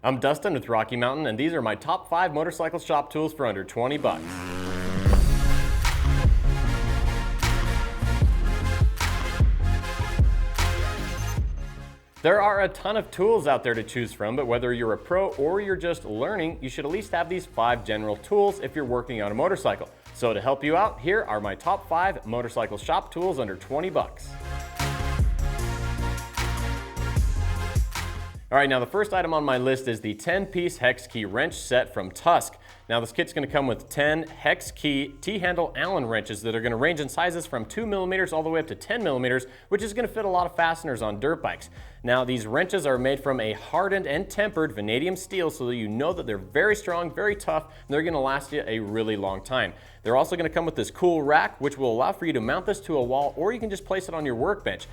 I'm Dustin with Rocky Mountain, and these are my top 5 motorcycle shop tools for under 20 bucks. There are a ton of tools out there to choose from, but whether you're a pro or you're just learning, you should at least have these 5 general tools if you're working on a motorcycle. So to help you out, here are my top 5 motorcycle shop tools under 20 bucks. All right, now the first item on my list is the 10-piece hex key wrench set from Tusk. Now this kit's going to come with 10 hex key T-handle Allen wrenches that are going to range in sizes from 2 millimeters all the way up to 10 millimeters, which is going to fit a lot of fasteners on dirt bikes. Now these wrenches are made from a hardened and tempered vanadium steel, so that you know that they're very strong, very tough, and they're going to last you a really long time. They're also going to come with this cool rack, which will allow for you to mount this to a wall, or you can just place it on your workbench.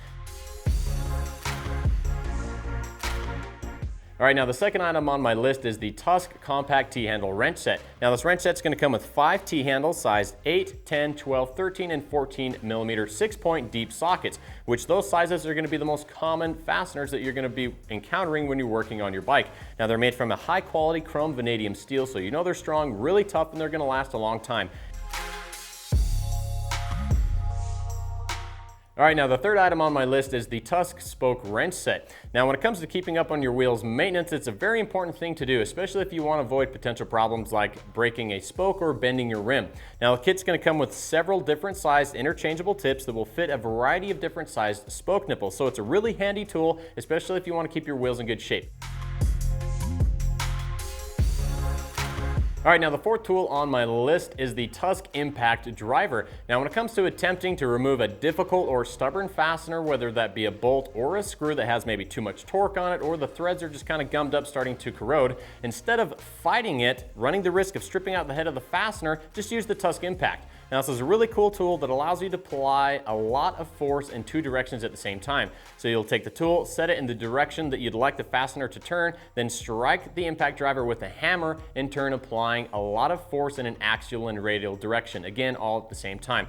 All right, now the second item on my list is the Tusk Compact T-handle wrench set. Now this wrench set's going to come with 5 T-handles sized 8, 10, 12, 13, and 14 millimeter 6-point deep sockets, which those sizes are going to be the most common fasteners that you're going to be encountering when you're working on your bike. Now they're made from a high quality chrome vanadium steel, so you know they're strong, really tough, and they're going to last a long time. All right, now the third item on my list is the Tusk spoke wrench set. Now when it comes to keeping up on your wheels maintenance, it's a very important thing to do, especially if you want to avoid potential problems like breaking a spoke or bending your rim. Now the kit's going to come with several different sized interchangeable tips that will fit a variety of different sized spoke nipples, so it's a really handy tool, especially if you want to keep your wheels in good shape. All right, now the fourth tool on my list is the Tusk Impact Driver. Now when it comes to attempting to remove a difficult or stubborn fastener, whether that be a bolt or a screw that has maybe too much torque on it, or the threads are just kind of gummed up starting to corrode, instead of fighting it, running the risk of stripping out the head of the fastener, just use the Tusk Impact. Now this is a really cool tool that allows you to apply a lot of force in 2 directions at the same time. So you'll take the tool, set it in the direction that you'd like the fastener to turn, then strike the impact driver with a hammer, in turn applying a lot of force in an axial and radial direction. Again, all at the same time.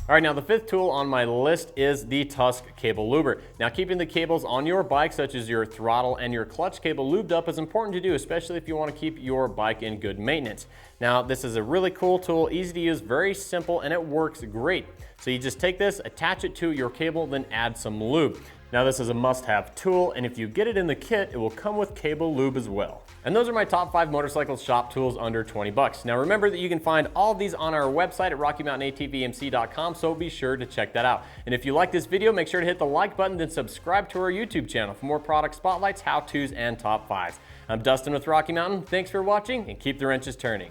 All right, now the fifth tool on my list is the Tusk Cable Luber. Now keeping the cables on your bike, such as your throttle and your clutch cable, lubed up is important to do, especially if you want to keep your bike in good maintenance. Now this is a really cool tool, easy to use, very simple, and it works great. So you just take this, attach it to your cable, then add some lube. Now this is a must-have tool, and if you get it in the kit, it will come with cable lube as well. And those are my top 5 motorcycle shop tools under 20 bucks. Now remember that you can find all of these on our website at RockyMountainATVMC.com, so be sure to check that out. And if you like this video, make sure to hit the like button, then subscribe to our YouTube channel for more product spotlights, how-tos, and top 5s. I'm Dustin with Rocky Mountain. Thanks for watching, and keep the wrenches turning.